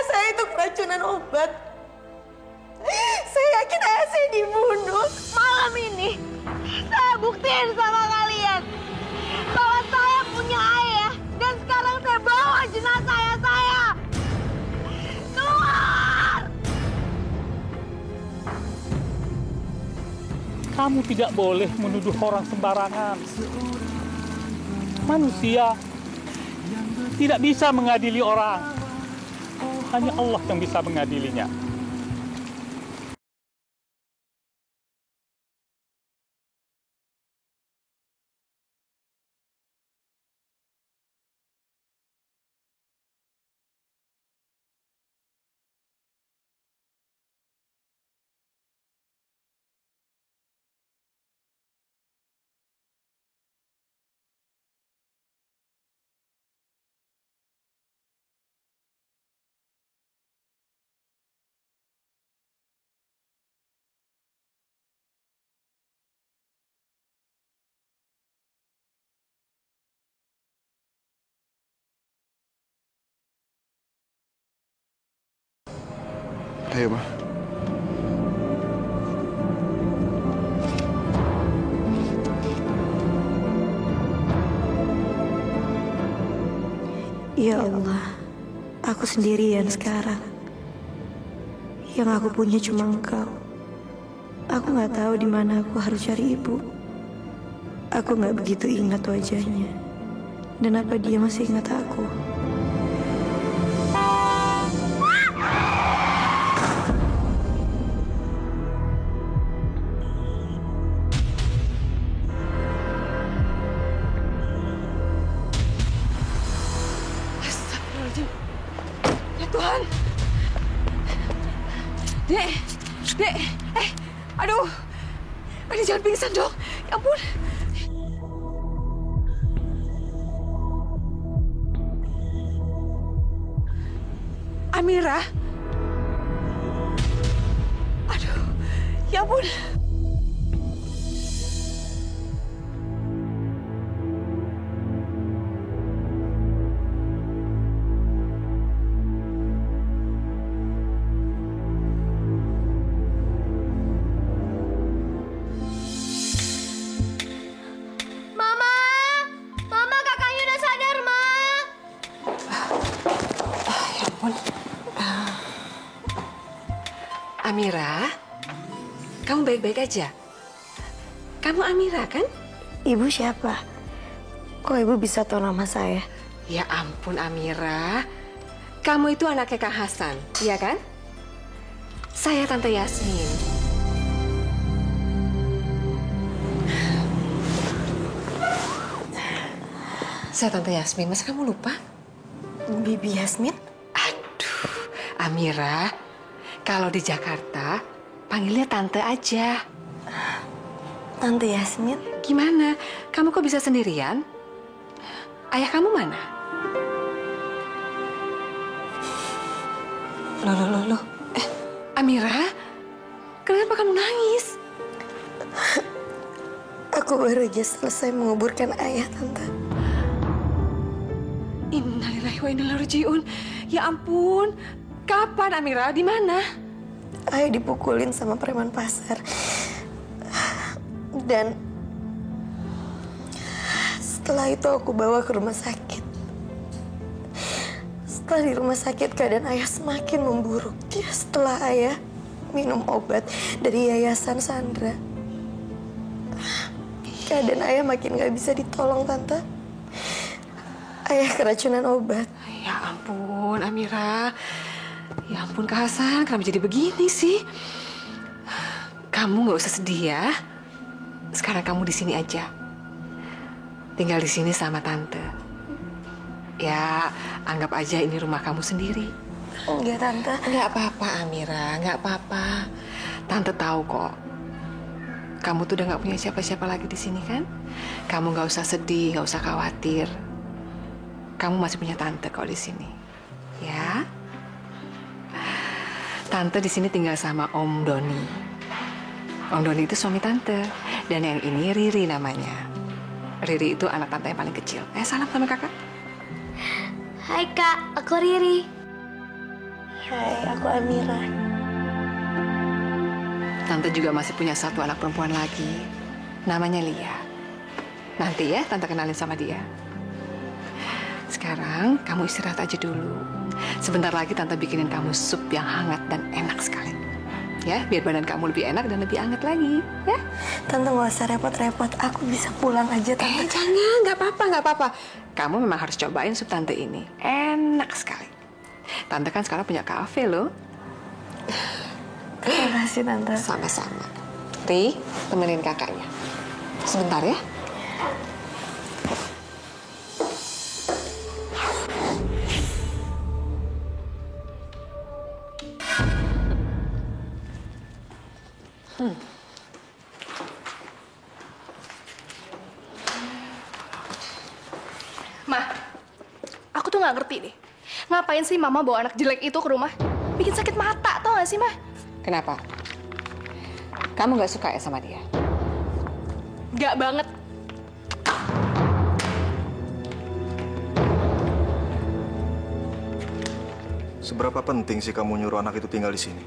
saya itu keracunan obat. Saya yakin ayah saya dibunuh. Malam ini saya buktiin sama kalian bahwa saya punya ayah, dan sekarang saya bawa jenazah ayah saya. Keluar! Kamu tidak boleh menuduh orang sembarangan. Manusia tidak bisa mengadili orang. Hanya Allah yang bisa mengadilinya. Ayo, Ma. Ya Allah, aku sendirian sekarang. Yang aku punya cuma Engkau. Aku nggak tahu di mana aku harus cari ibu. Aku nggak begitu ingat wajahnya. Dan apa dia masih ingat aku? Ya Tuhan. Dek, aduh. Aduh, jangan pingsan dong. Ya ampun. Amira. Aduh, ya ampun. Amira, kamu baik-baik aja? Kamu Amira, kan? Ibu siapa? Kok ibu bisa tahu nama saya? Ya ampun, Amira. Kamu itu anaknya Kang Hasan, iya kan? Saya Tante Yasmin. Saya Tante Yasmin, masa kamu lupa? Bibi Yasmin? Aduh, Amira. Kalau di Jakarta, panggilnya Tante aja. Tante Yasmin? Gimana? Kamu kok bisa sendirian? Ayah kamu mana? Loh. Amira, kenapa kamu nangis? Aku baru aja selesai menguburkan ayah, Tante. Innalillahi wa inna ilaihi raji'un. Ya ampun. Kapan, Amira? Di mana? Ayah dipukulin sama preman pasar. Dan setelah itu aku bawa ke rumah sakit. Setelah di rumah sakit, keadaan ayah semakin memburuk. Setelah ayah minum obat dari Yayasan Sandra, keadaan ayah makin gak bisa ditolong, Tante. Ayah keracunan obat. Ya ampun, Amira. Ya ampun, Kak Hasan, kenapa jadi begini sih? Kamu nggak usah sedih ya. Sekarang kamu di sini aja. Tinggal di sini sama Tante. Ya, anggap aja ini rumah kamu sendiri. Enggak, Tante. Nggak apa-apa, Amira. Nggak apa-apa. Tante tahu kok. Kamu tuh udah nggak punya siapa-siapa lagi di sini, kan? Kamu nggak usah sedih, nggak usah khawatir. Kamu masih punya Tante kok di sini. Ya. Tante di sini tinggal sama Om Doni. Om Doni itu suami Tante. Dan yang ini Riri namanya. Riri itu anak Tante yang paling kecil. Salam sama kakak. Hai Kak, aku Riri. Hai, aku Amira. Tante juga masih punya satu anak perempuan lagi. Namanya Lia. Nanti ya, Tante kenalin sama dia. Sekarang kamu istirahat aja dulu. Sebentar lagi Tante bikinin kamu sup yang hangat dan enak sekali. Ya, biar badan kamu lebih enak dan lebih hangat lagi, ya. Tante nggak usah repot-repot. Aku bisa pulang aja, Tante. Jangan, nggak apa-apa, nggak apa-apa. Kamu memang harus cobain sup Tante ini. Enak sekali. Tante kan sekarang punya kafe loh. Terima kasih, Tante. Sama-sama. Ri, temenin kakaknya. Sebentar ya. Ma, aku tuh nggak ngerti deh. Ngapain sih Mama bawa anak jelek itu ke rumah? Bikin sakit mata, tau gak sih, Ma? Kenapa? Kamu nggak suka ya sama dia? Nggak banget. Seberapa penting sih kamu nyuruh anak itu tinggal di sini?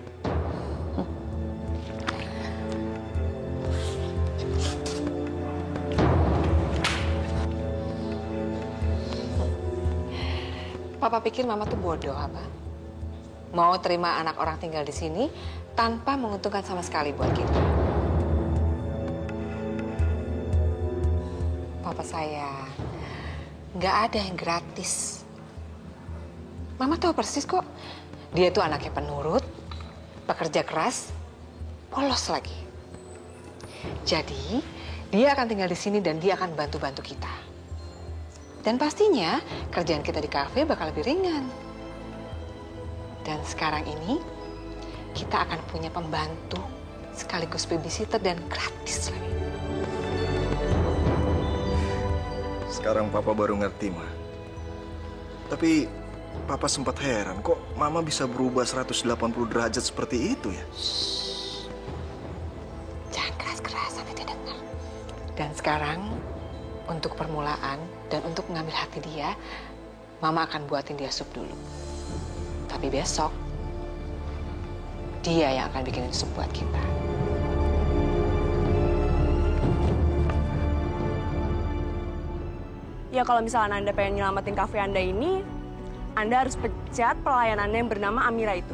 Papa pikir Mama tuh bodoh apa? Mau terima anak orang tinggal di sini tanpa menguntungkan sama sekali buat kita. Papa saya, nggak ada yang gratis. Mama tahu persis kok, dia tuh anaknya penurut, pekerja keras, polos lagi. Jadi, dia akan tinggal di sini dan dia akan bantu-bantu kita. Dan pastinya kerjaan kita di kafe bakal lebih ringan. Dan sekarang ini kita akan punya pembantu sekaligus babysitter dan gratis lagi. Sekarang Papa baru ngerti, Ma. Tapi Papa sempat heran kok Mama bisa berubah 180 derajat seperti itu ya? Jangan keras-keras, nanti dia dengar. Dan sekarang untuk permulaan dan untuk mengambil hati dia, Mama akan buatin dia sup dulu. Tapi besok, dia yang akan bikinin sup buat kita. Ya kalau misalnya Anda pengen nyelamatin kafe Anda ini, Anda harus pecat pelayan Anda yang bernama Amira itu.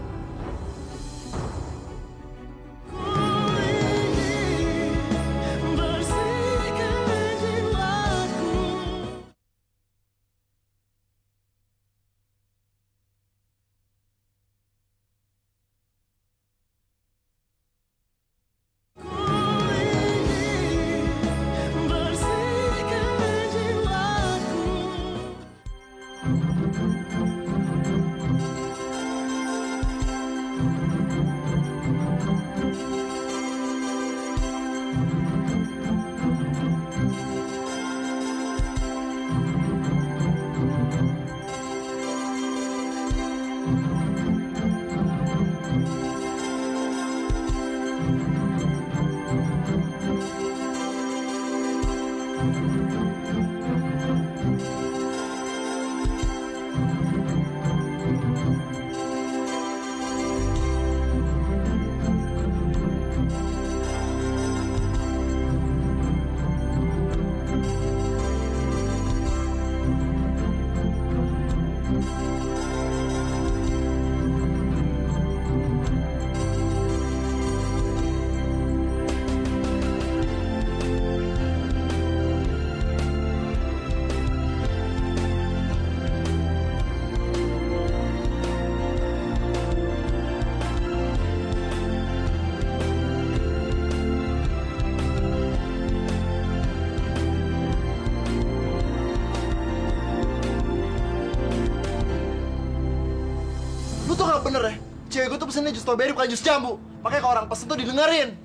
Lu tuh gak bener ya? Cewek gue tuh pesennya jus strawberry bukan jus jambu. Makanya kalau orang pesen tuh didengerin.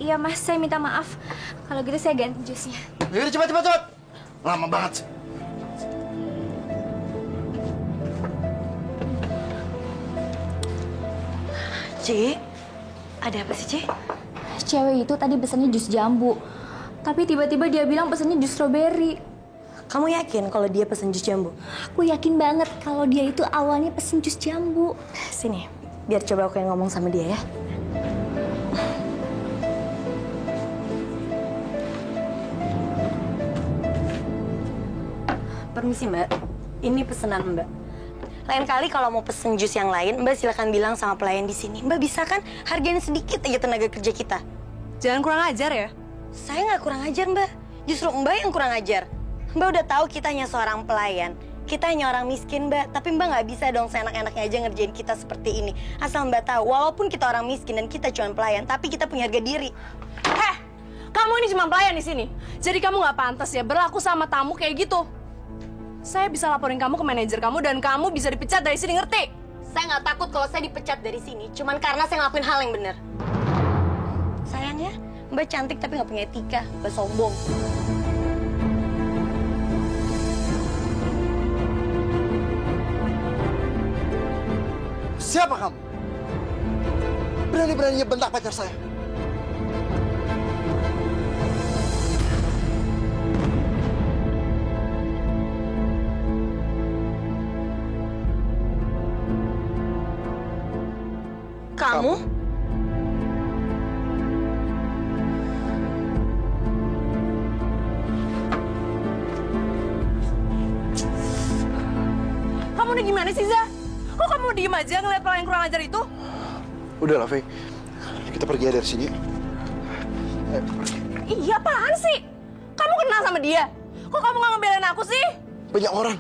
Iya Mas, saya minta maaf. Kalau gitu saya ganti jusnya. Yaudah cepat. Lama banget sih. Ci, ada apa sih, Ci? Cewek itu tadi pesannya jus jambu. Tapi tiba-tiba dia bilang pesannya jus strawberry. Kamu yakin kalau dia pesen jus jambu? Aku yakin banget kalau dia itu awalnya pesen jus jambu. Sini, biar coba aku yang ngomong sama dia ya. Permisi Mbak, ini pesanan Mbak. Lain kali kalau mau pesen jus yang lain, Mbak silakan bilang sama pelayan di sini. Mbak bisa kan hargain sedikit aja tenaga kerja kita. Jangan kurang ajar ya. Saya nggak kurang ajar Mbak, justru Mbak yang kurang ajar. Mbak udah tahu kita hanya seorang pelayan. Kita hanya orang miskin Mbak, tapi Mbak nggak bisa dong seenak-enaknya aja ngerjain kita seperti ini. Asal Mbak tahu, walaupun kita orang miskin dan kita cuma pelayan, tapi kita punya harga diri. Heh, kamu ini cuma pelayan di sini. Jadi kamu nggak pantas ya berlaku sama tamu kayak gitu. Saya bisa laporin kamu ke manajer kamu dan kamu bisa dipecat dari sini, ngerti? Saya nggak takut kalau saya dipecat dari sini, cuman karena saya ngelakuin hal yang benar. Sayangnya, Mbak cantik tapi nggak punya etika, Mbak sombong. Siapa kamu? Berani-beraninya bentak pacar saya. Kamu? Kamu udah gimana sih, Za? Kok kamu diem aja ngeliat pelayan kurang ajar itu? Udah lah, Faye. Kita pergi aja dari sini. Iya, apaan sih? Kamu kenal sama dia? Kok kamu nggak ngebelain aku sih? Banyak orang.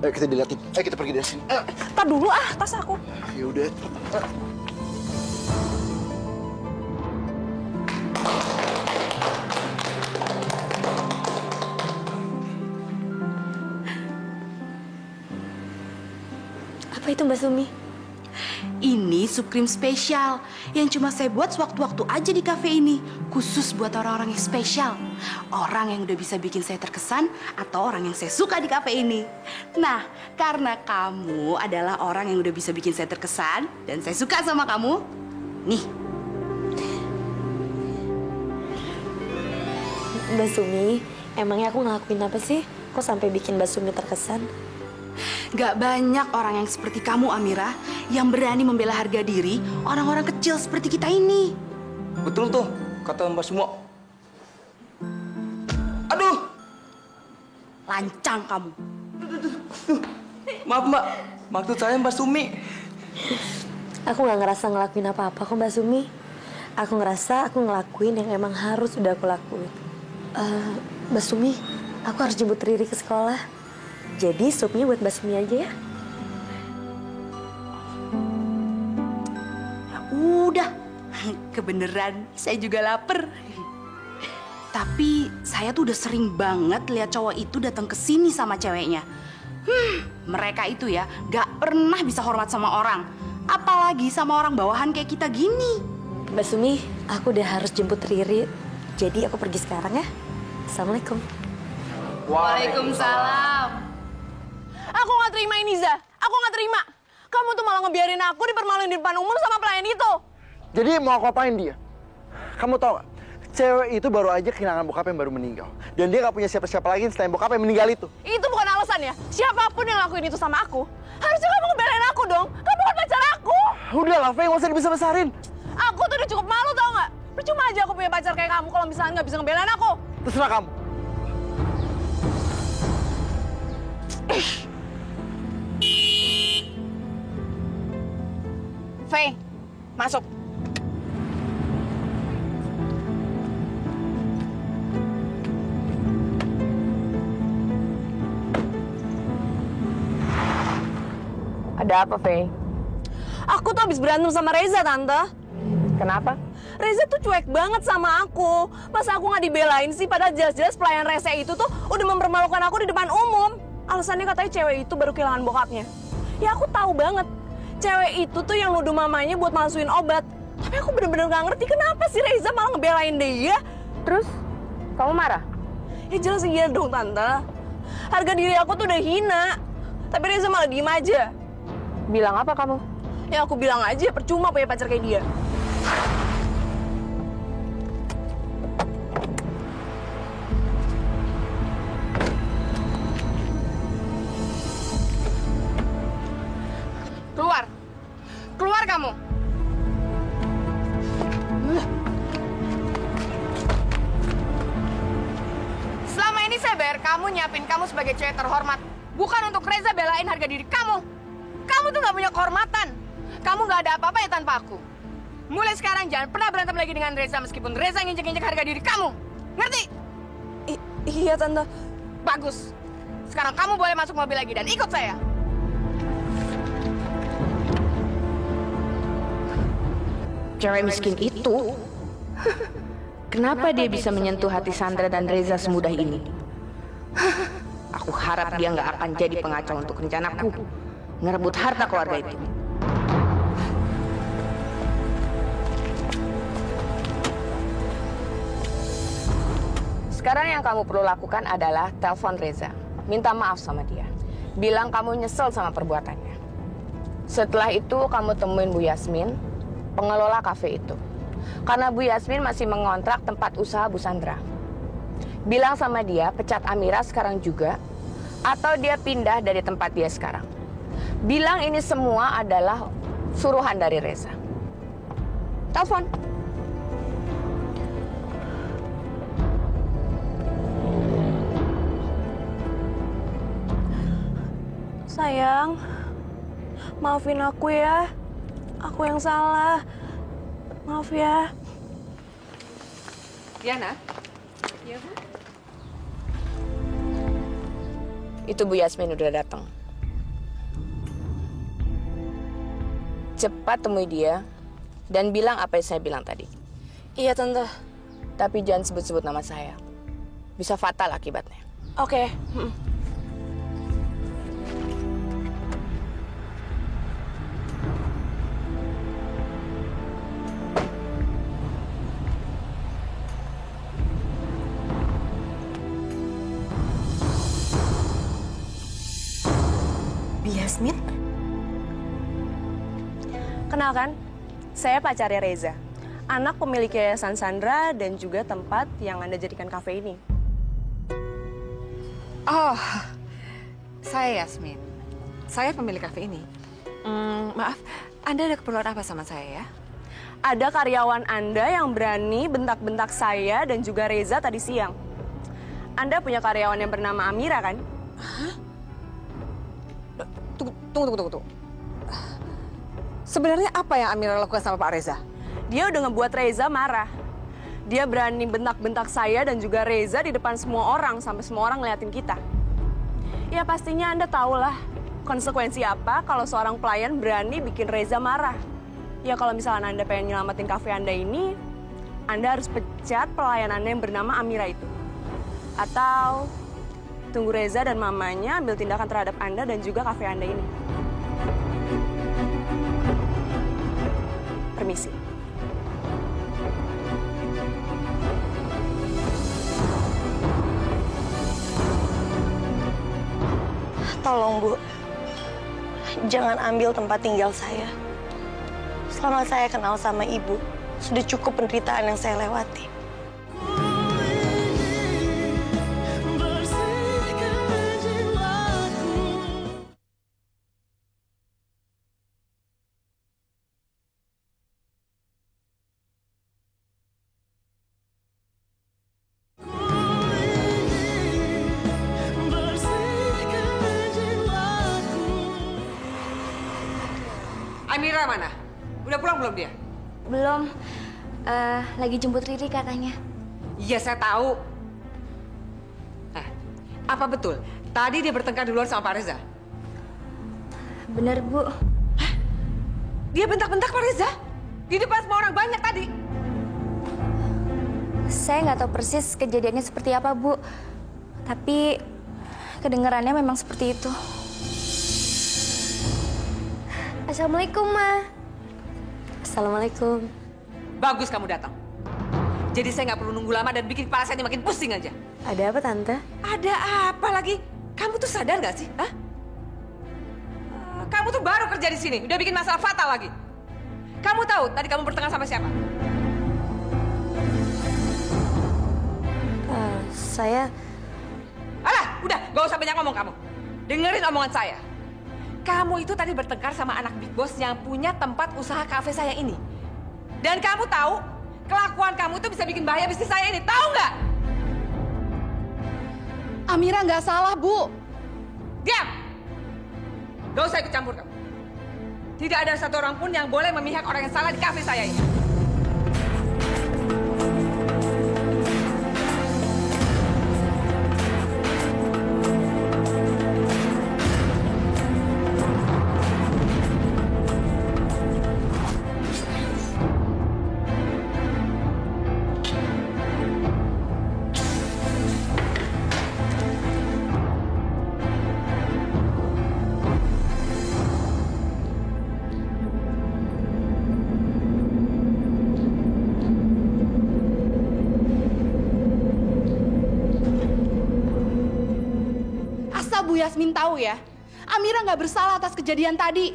Ayo kita diliatin. Ayo kita pergi dari sini. Tar dulu tas aku. Ya udah. Apa itu Mbak Sumi? Ini sup krim spesial yang cuma saya buat sewaktu-waktu aja di kafe ini. Khusus buat orang-orang yang spesial. Orang yang udah bisa bikin saya terkesan atau orang yang saya suka di kafe ini. Nah, karena kamu adalah orang yang udah bisa bikin saya terkesan dan saya suka sama kamu, nih. Mbak Sumi, emangnya aku ngelakuin apa sih? Kok sampai bikin Mbak Sumi terkesan? Gak banyak orang yang seperti kamu, Amira, yang berani membela harga diri orang-orang kecil seperti kita ini. Betul tuh, kata Mbak Sumo. Aduh! Lancang kamu. Maaf Mbak, maksud saya Mbak Sumi. Aku nggak ngerasa ngelakuin apa-apa kok Mbak Sumi. Aku ngerasa aku ngelakuin yang emang harus udah aku lakuin. Mbak Sumi, aku harus jemput Riri ke sekolah. Jadi supnya buat Mbak Sumi aja ya. Udah, kebeneran saya juga lapar. Tapi saya tuh udah sering banget lihat cowok itu datang ke sini sama ceweknya. Mereka itu ya gak pernah bisa hormat sama orang. Apalagi sama orang bawahan kayak kita gini. Mbak Sumi, aku udah harus jemput Riri. Jadi aku pergi sekarang ya. Assalamualaikum. Waalaikumsalam. Aku nggak terima ini, Za. Aku nggak terima. Kamu tuh malah ngebiarin aku dipermaluin di depan umum sama pelayan itu. Jadi mau aku apain dia? Kamu tahu gak? Cewek itu baru aja kehilangan bokap yang baru meninggal. Dan dia gak punya siapa-siapa lagi selain bokap yang meninggal itu. Itu bukan alasan ya. Siapapun yang lakuin itu sama aku, harusnya kamu ngebelain aku dong. Kamu kan pacar aku. Udah lah, Faye, gak usah dibesar-besarin. Aku tuh udah cukup malu tau nggak? Percuma aja aku punya pacar kayak kamu kalau misalnya nggak bisa ngebelain aku. Terserah kamu. Faye, masuk. Ada apa, Faye? Aku tuh habis berantem sama Reza, Tante. Kenapa? Reza tuh cuek banget sama aku. Masa aku nggak dibelain sih, padahal jelas-jelas pelayan rese itu tuh udah mempermalukan aku di depan umum. Alasannya katanya cewek itu baru kehilangan bokapnya. Ya aku tahu banget. Cewek itu tuh yang nuduh mamanya buat malsuin obat. Tapi aku bener-bener gak ngerti kenapa sih Reza malah ngebelain dia. Terus, kamu marah? Ya jelas iya dong, Tante. Harga diri aku tuh udah hina. Tapi Reza malah diem aja. Bilang apa kamu? Ya aku bilang aja, percuma punya pacar kayak dia. bayar kamu, nyiapin kamu sebagai cewek terhormat. Bukan untuk Reza belain harga diri kamu. Kamu tuh nggak punya kehormatan. Kamu nggak ada apa-apa ya tanpa aku. Mulai sekarang jangan pernah berantem lagi dengan Reza meskipun Reza nginjek-injek harga diri kamu. Ngerti? Iya, Tante. Bagus. Sekarang kamu boleh masuk mobil lagi dan ikut saya. Cewek miskin itu, kenapa dia bisa menyentuh hati Sandra dan Reza semudah ini? Aku harap dia nggak akan jadi pengacau untuk rencanaku ngerebut harta keluarga itu. Sekarang yang kamu perlu lakukan adalah telepon Reza. Minta maaf sama dia. Bilang kamu nyesel sama perbuatannya. Setelah itu kamu temuin Bu Yasmin, pengelola kafe itu. Karena Bu Yasmin masih mengontrak tempat usaha Bu Sandra. Bilang sama dia pecat Amira sekarang juga, atau dia pindah dari tempat dia sekarang. Bilang ini semua adalah suruhan dari Reza. Telepon. Sayang, maafin aku ya. Aku yang salah. Maaf ya. Diana? Iya, Bu? Itu Bu Yasmin udah datang. Cepat temui dia dan bilang apa yang saya bilang tadi. Iya, Tante. Tapi jangan sebut-sebut nama saya. Bisa fatal akibatnya. Oke. Yasmin? Kenalkan, saya pacarnya Reza. Anak pemilik Yayasan Sandra dan juga tempat yang Anda jadikan kafe ini. Oh, saya Yasmin. Saya pemilik kafe ini. Maaf, Anda ada keperluan apa sama saya ya? Ada karyawan Anda yang berani bentak-bentak saya dan juga Reza tadi siang. Anda punya karyawan yang bernama Amira, kan? Hah? Tunggu. Sebenarnya apa yang Amira lakukan sama Pak Reza? Dia udah ngebuat Reza marah. Dia berani bentak-bentak saya dan juga Reza di depan semua orang sampai semua orang ngeliatin kita. Ya pastinya Anda tahulah konsekuensi apa kalau seorang pelayan berani bikin Reza marah. Ya kalau misalnya Anda pengen nyelamatin kafe Anda ini, Anda harus pecat pelayan Anda yang bernama Amira itu. Atau tunggu Reza dan mamanya ambil tindakan terhadap Anda dan juga kafe Anda ini. Permisi. Tolong, Bu. Jangan ambil tempat tinggal saya. Selama saya kenal sama Ibu, sudah cukup penderitaan yang saya lewati. Amira mana? Udah pulang belum dia? Belum. Lagi jemput Riri katanya. Iya, saya tahu. Apa betul? Tadi dia bertengkar di luar sama Pak Reza? Bener, Bu. Hah? Dia bentak-bentak Pak Reza? Di depan semua orang banyak tadi? Saya nggak tahu persis kejadiannya seperti apa, Bu. Tapi kedengarannya memang seperti itu. Assalamualaikum, Ma. Assalamualaikum. Bagus kamu datang. Jadi saya nggak perlu nunggu lama dan bikin kepala saya ini makin pusing aja. Ada apa, Tante? Ada apa lagi? Kamu tuh sadar nggak sih? Hah? Kamu tuh baru kerja di sini, udah bikin masalah fatal lagi. Kamu tahu tadi kamu bertengkar sama siapa? Saya... Alah, udah, gak usah banyak ngomong kamu. Dengerin omongan saya. Kamu itu tadi bertengkar sama anak Big Boss yang punya tempat usaha kafe saya ini. Dan kamu tahu, kelakuan kamu itu bisa bikin bahaya bisnis saya ini. Tahu nggak? Amira nggak salah, Bu. Diam! Gak usah ikut campur kamu. Tidak ada satu orang pun yang boleh memihak orang yang salah di kafe saya ini. Bu Yasmin tahu ya, Amira nggak bersalah atas kejadian tadi.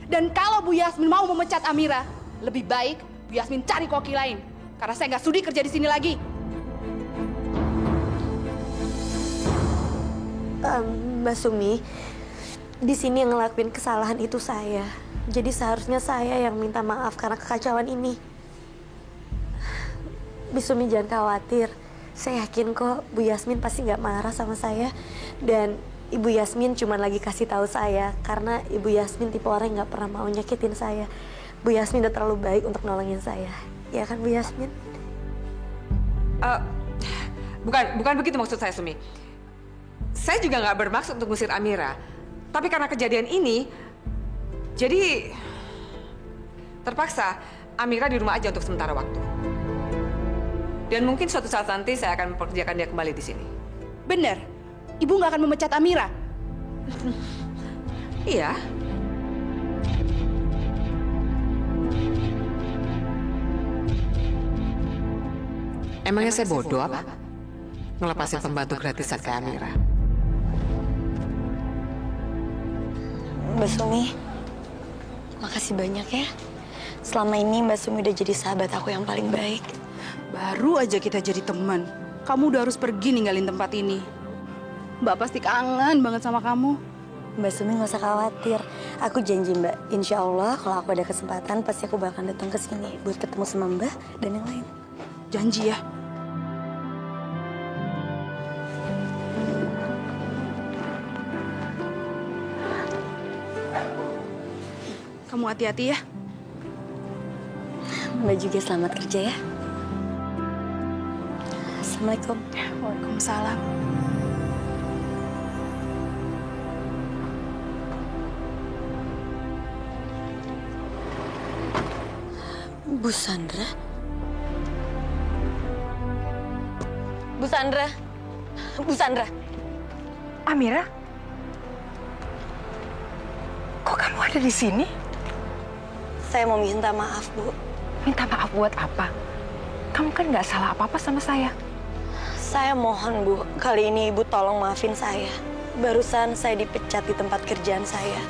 Dan kalau Bu Yasmin mau memecat Amira, lebih baik Bu Yasmin cari koki lain. Karena saya nggak sudi kerja di sini lagi. Mbak Sumi, di sini yang ngelakuin kesalahan itu saya. Jadi seharusnya saya yang minta maaf karena kekacauan ini. Mbak Sumi jangan khawatir. Saya yakin kok Bu Yasmin pasti nggak marah sama saya. Dan Ibu Yasmin cuma lagi kasih tahu saya karena Ibu Yasmin tipe orang yang nggak pernah mau nyakitin saya. Bu Yasmin udah terlalu baik untuk nolongin saya, ya kan Bu Yasmin? Bukan begitu maksud saya, Sumi. Saya juga nggak bermaksud untuk ngusir Amira. Tapi karena kejadian ini, jadi terpaksa Amira di rumah aja untuk sementara waktu. Dan mungkin suatu saat nanti saya akan mempekerjakan dia kembali di sini. Bener. Ibu nggak akan memecat Amira? Iya. Emangnya saya bodoh apa? Ngelepasin pembantu gratisan ke Amira. Mbak Sumi, makasih banyak ya. Selama ini Mbak Sumi udah jadi sahabat aku yang paling baik. Baru aja kita jadi teman. Kamu udah harus pergi ninggalin tempat ini. Mbak pasti kangen banget sama kamu. Mbak Sumi nggak usah khawatir. Aku janji Mbak, insya Allah kalau aku ada kesempatan pasti aku bakal datang ke sini buat ketemu sama Mbak dan yang lain. Janji ya. Kamu hati-hati ya. Mbak juga selamat kerja ya. Assalamualaikum. Waalaikumsalam. Bu Sandra? Bu Sandra? Bu Sandra? Amira? Kok kamu ada di sini? Saya mau minta maaf, Bu. Minta maaf buat apa? Kamu kan nggak salah apa-apa sama saya. Saya mohon, Bu. Kali ini Ibu tolong maafin saya. Barusan saya dipecat di tempat kerjaan saya.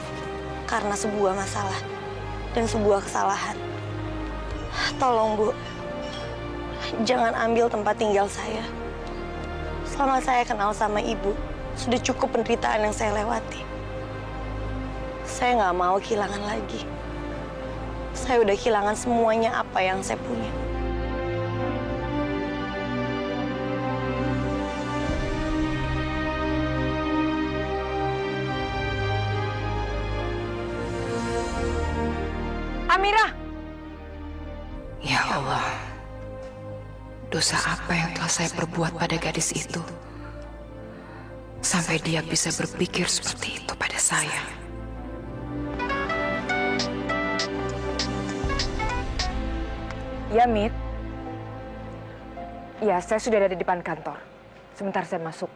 Karena sebuah masalah dan sebuah kesalahan. Tolong, Bu. Jangan ambil tempat tinggal saya. Selama saya kenal sama Ibu, sudah cukup penderitaan yang saya lewati. Saya nggak mau kehilangan lagi. Saya udah kehilangan semuanya apa yang saya punya. Amira! Ya Allah, dosa apa yang telah saya perbuat pada gadis itu? Sampai dia bisa berpikir seperti itu pada saya. Ya, Mit. Ya, saya sudah ada di depan kantor. Sebentar saya masuk.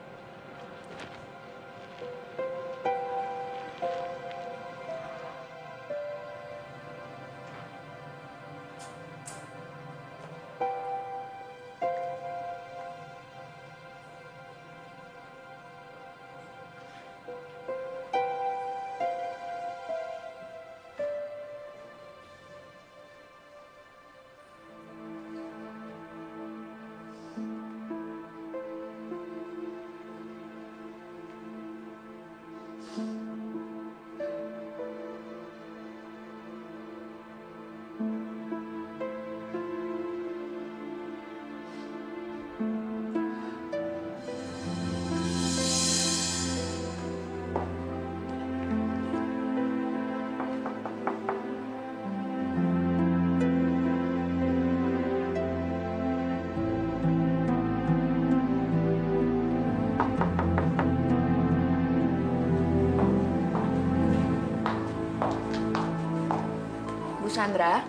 Sandra,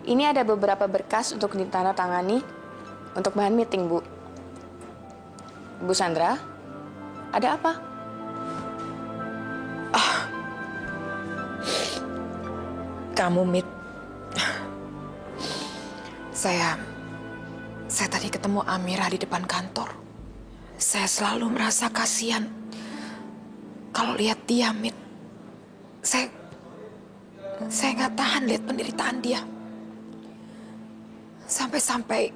ini ada beberapa berkas untuk ditandatangani untuk bahan meeting, Bu. Bu Sandra, ada apa? Kamu, Mit. Saya tadi ketemu Amira di depan kantor. Saya selalu merasa kasihan kalau lihat dia, Mit. Saya nggak tahan lihat penderitaan dia. Sampai-sampai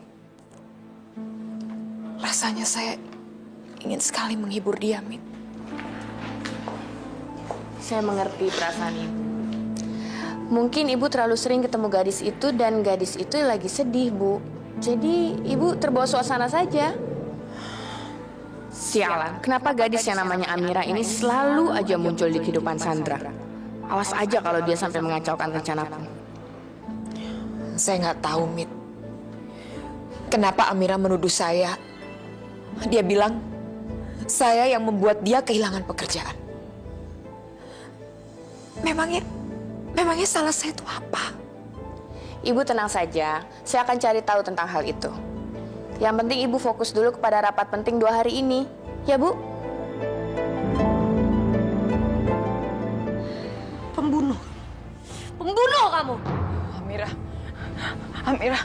rasanya saya ingin sekali menghibur dia, Mit. Saya mengerti perasaan Ibu. Mungkin Ibu terlalu sering ketemu gadis itu dan gadis itu lagi sedih, Bu. Jadi Ibu terbawa suasana saja. Sialan, kenapa gadis yang namanya Amira ini selalu aja muncul di kehidupan Sandra? Awas aja kalau dia sampai mengacaukan rencanaku. Saya nggak tahu, Mit. Kenapa Amira menuduh saya? Dia bilang saya yang membuat dia kehilangan pekerjaan. Memangnya salah saya itu apa? Ibu tenang saja, saya akan cari tahu tentang hal itu. Yang penting Ibu fokus dulu kepada rapat penting 2 hari ini. Ya, Bu? Pembunuh. Pembunuh kamu. Amira.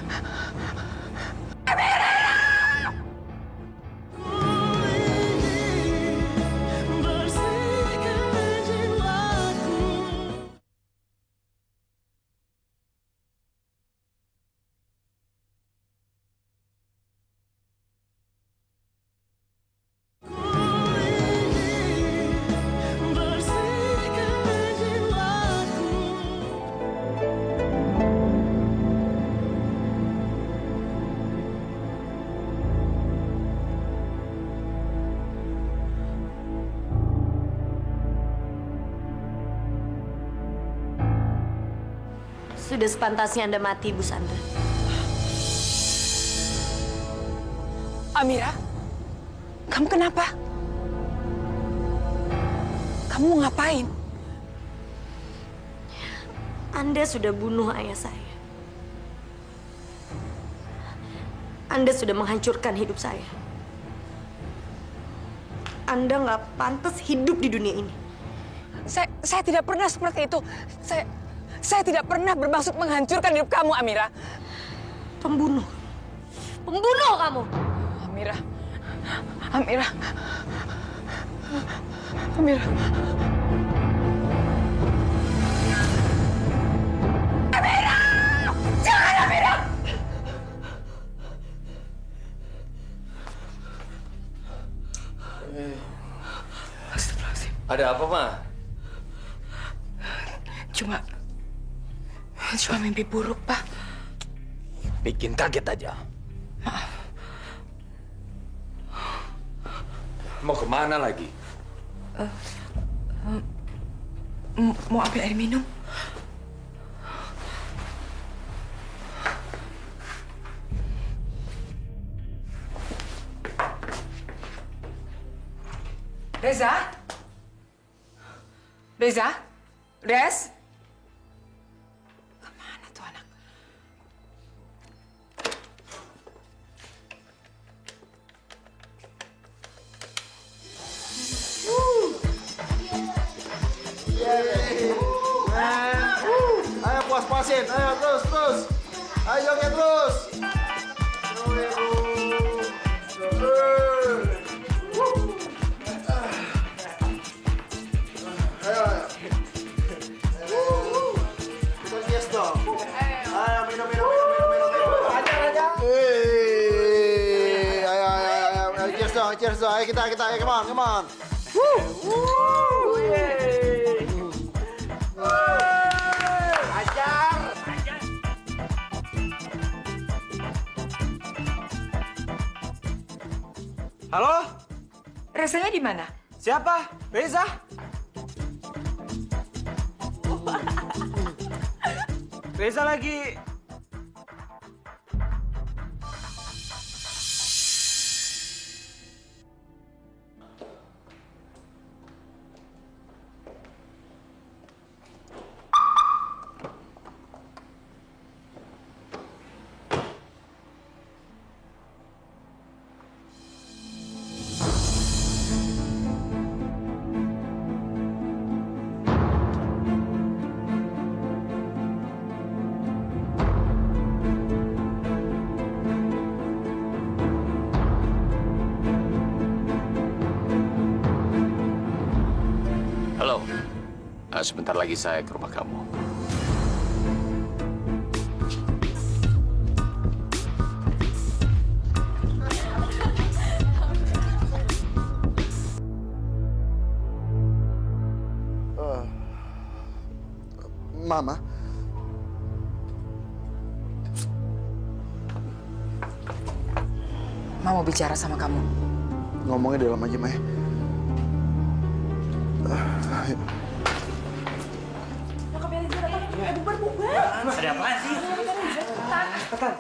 Sudah sepantasnya Anda mati, Bu Sandra. Amira, kamu kenapa? Kamu mau ngapain? Anda sudah bunuh ayah saya. Anda sudah menghancurkan hidup saya. Anda nggak pantas hidup di dunia ini. Saya tidak pernah seperti itu. Saya tidak pernah bermaksud menghancurkan hidup kamu, Amira. Pembunuh. Pembunuh kamu. Amira. Jangan, Amira! Astagfirullahaladzim. Ada apa, Ma? Cuma mimpi buruk, Pak. Bikin kaget aja. Maaf. Mau kemana lagi? Mau ambil air minum? Reza? Res? Kemana tuh anak? Ayo puas-puasin, ayo terus. Ayo joget terus. Cheers dong, ayo kita, come on. Ajar. Halo? Rezanya di mana? Siapa? Reza? Reza lagi... sebentar lagi saya ke rumah kamu. Mama. Mau bicara sama kamu. Ngomongnya dalam aja, Maya. Ada apaan sih? Cepetan.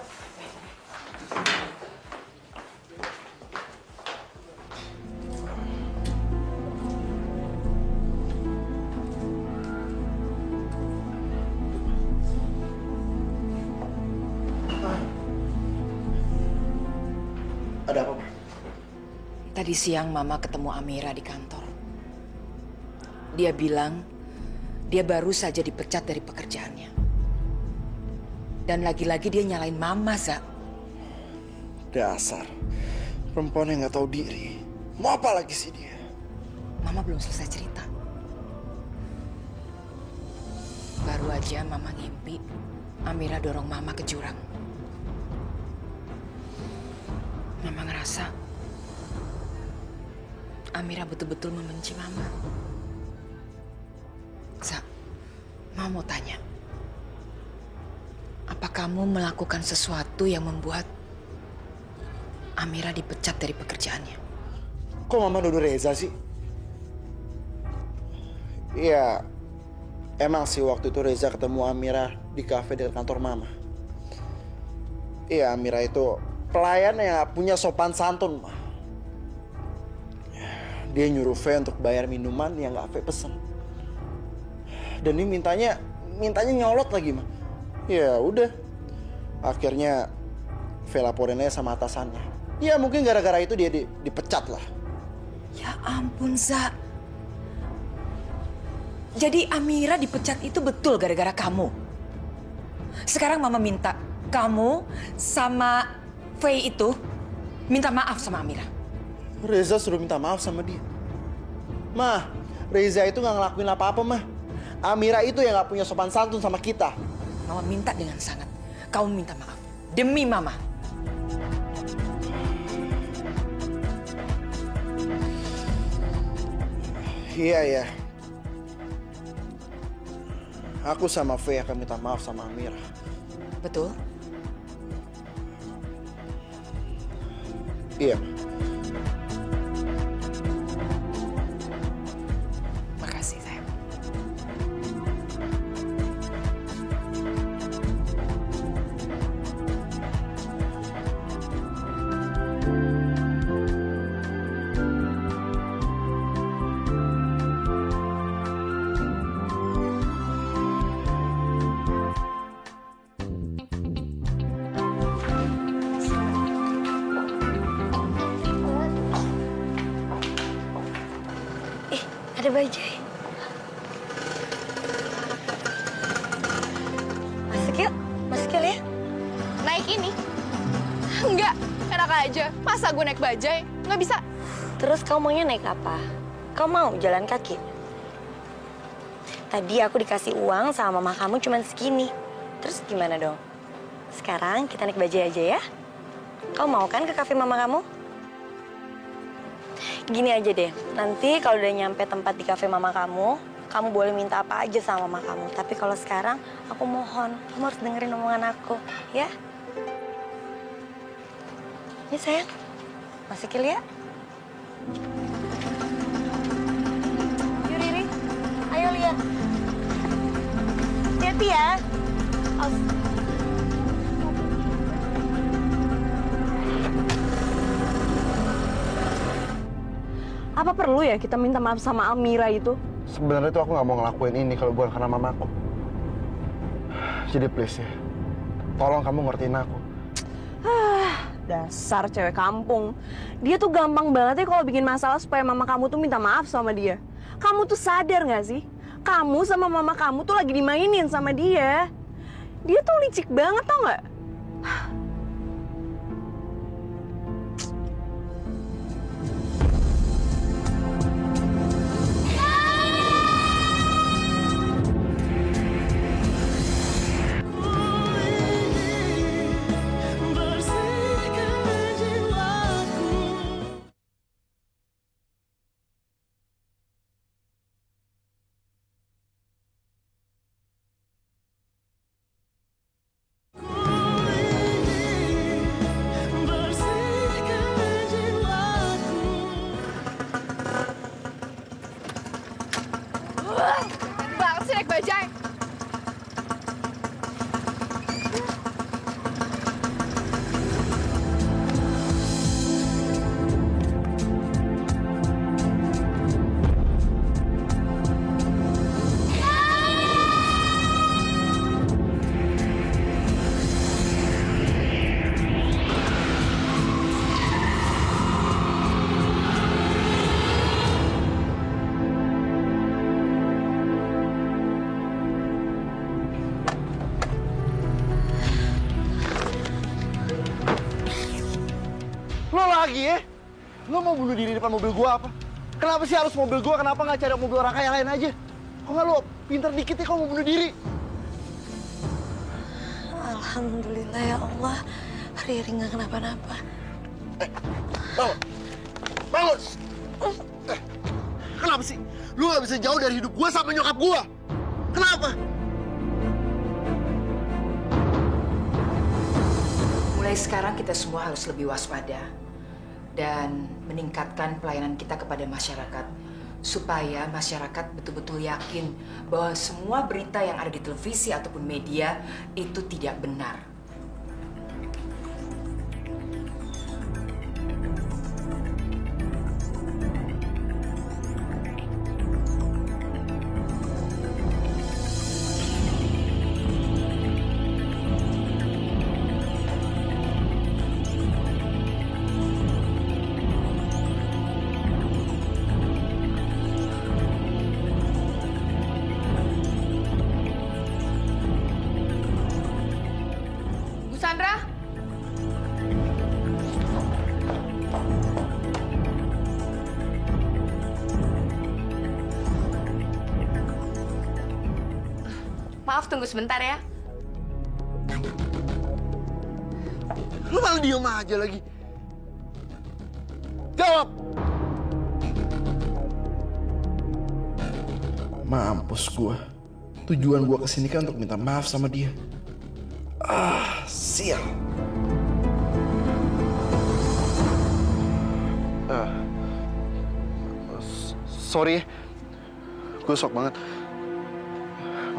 Ada apa, Pak? Tadi siang Mama ketemu Amira di kantor. Dia bilang dia baru saja dipecat dari pekerjaannya. Dan lagi-lagi dia nyalain Mama, Za. Dasar. Perempuan yang nggak tahu diri. Mau apa lagi sih dia? Mama belum selesai cerita. Baru aja Mama ngimpi Amira dorong Mama ke jurang. Mama ngerasa Amira betul-betul membenci Mama. Sa, Mama mau tanya. Apa kamu melakukan sesuatu yang membuat Amira dipecat dari pekerjaannya? Kok Mama nuduh Reza sih? Iya, emang sih waktu itu Reza ketemu Amira di kafe dekat kantor Mama. Iya, Amira itu pelayan yang gak punya sopan santun, Ma. Dia nyuruh Faye untuk bayar minuman yang gak Faye pesen. Dan ini mintanya nyolot lagi, Ma. Ya udah. Akhirnya Faye laporin aja sama atasannya. Ya mungkin gara-gara itu dia dipecat lah. Ya ampun, Za. Jadi Amira dipecat itu betul gara-gara kamu. Sekarang Mama minta kamu sama Faye itu minta maaf sama Amira. Reza suruh minta maaf sama dia. Mah, Reza itu gak ngelakuin apa-apa, Mah. Amira itu yang gak punya sopan santun sama kita. Mama minta dengan sangat. Kamu minta maaf. Demi Mama. Iya, ya. Aku sama Faye akan minta maaf sama Amira. Betul? Iya. Makasih, sayang. Ada bajai. Masuk yuk ya. Naik ini? Enggak, enak aja. Masa gue naik bajai? Nggak bisa. Terus kamu maunya naik apa? Kamu mau jalan kaki? Tadi aku dikasih uang sama mama kamu cuma segini. Terus gimana dong? Sekarang kita naik bajai aja ya. Kamu mau kan ke kafe mama kamu? Gini aja deh, nanti kalau udah nyampe tempat di kafe mama kamu boleh minta apa aja sama mama kamu. Tapi kalau sekarang, aku mohon, kamu harus dengerin omongan aku, ya? Ya sayang, masukin ya. Yuk Riri, ayo lihat. Hati-hati ya. Apa perlu ya kita minta maaf sama Amira itu? Sebenarnya tuh aku nggak mau ngelakuin ini kalau bukan karena mamaku. Jadi please ya, tolong kamu ngertiin aku. Dasar cewek kampung. Dia tuh gampang banget ya kalau bikin masalah supaya mama kamu tuh minta maaf sama dia. Kamu tuh sadar nggak sih? Kamu sama mama kamu tuh lagi dimainin sama dia. Dia tuh licik banget tau nggak? lagi ya? Lo mau bunuh diri depan mobil gua apa? Kenapa sih harus mobil gua? Kenapa nggak cari mobil orang kaya lain aja? Kok nggak lo pintar dikit ya kalau mau bunuh diri? Alhamdulillah ya Allah, Riri nggak kenapa-napa. Bangun! Kenapa sih? Lu nggak bisa jauh dari hidup gua sama nyokap gua? Kenapa? Mulai sekarang kita semua harus lebih waspada dan meningkatkan pelayanan kita kepada masyarakat supaya masyarakat betul-betul yakin bahwa semua berita yang ada di televisi ataupun media itu tidak benar. Sandra? Maaf, tunggu sebentar ya. Lu malah diem aja lagi. Jawab! Mampus gua. Tujuan gua kesini kan untuk minta maaf sama dia. Sial. Sorry, gue sok banget.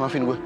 Maafin gue.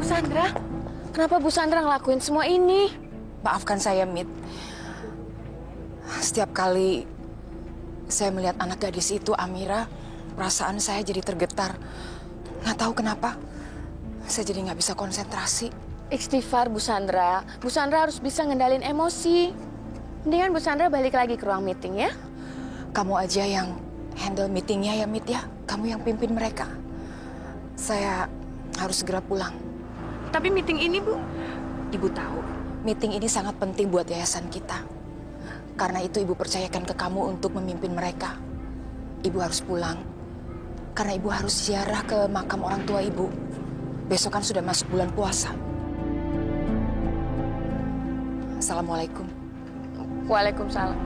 Sandra, kenapa Bu Sandra ngelakuin semua ini? Maafkan saya, Mit. Setiap kali saya melihat anak gadis itu, Amira, perasaan saya jadi tergetar. Nggak tahu kenapa, saya jadi nggak bisa konsentrasi. Istighfar, Bu Sandra. Bu Sandra harus bisa ngendalin emosi. Mendingan Bu Sandra balik lagi ke ruang meeting ya. Kamu aja yang handle meetingnya ya, Mit ya. Kamu yang pimpin mereka. Saya harus segera pulang. Tapi meeting ini, Bu? Ibu tahu, meeting ini sangat penting buat yayasan kita. Karena itu Ibu percayakan ke kamu untuk memimpin mereka. Ibu harus pulang. Karena Ibu harus ziarah ke makam orang tua Ibu. Besok kan sudah masuk bulan puasa. Assalamualaikum. Waalaikumsalam.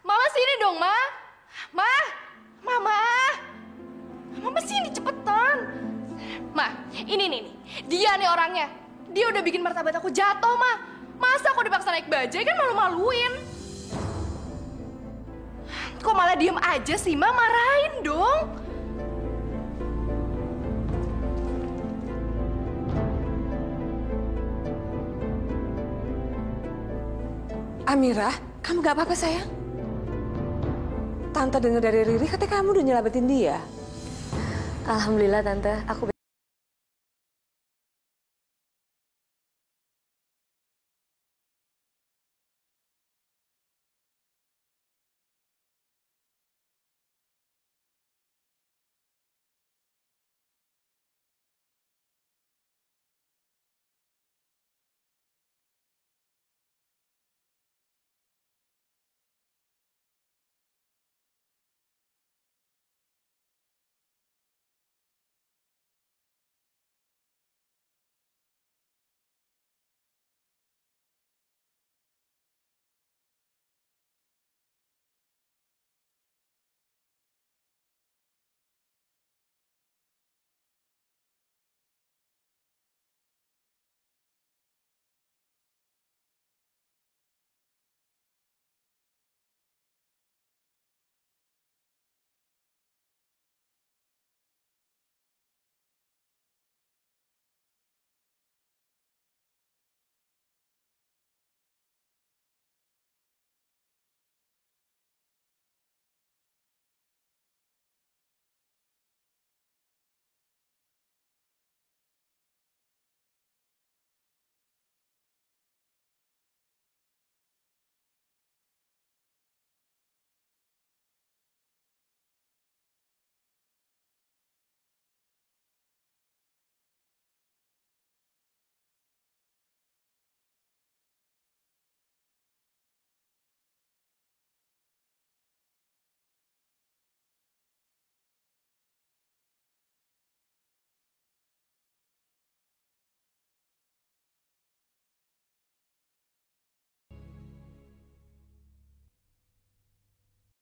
Mama sini dong, Ma. Mama sini cepetan. Ma, ini nih, dia nih orangnya. Dia udah bikin martabat aku jatuh, Ma. Masa aku dipaksa naik bajai kan malu-maluin. Kok malah diem aja sih, Ma? Marahin dong. Amira, kamu gak apa-apa sayang? Tante dengar dari Riri katanya kamu udah nyelamatin dia. Alhamdulillah Tante, aku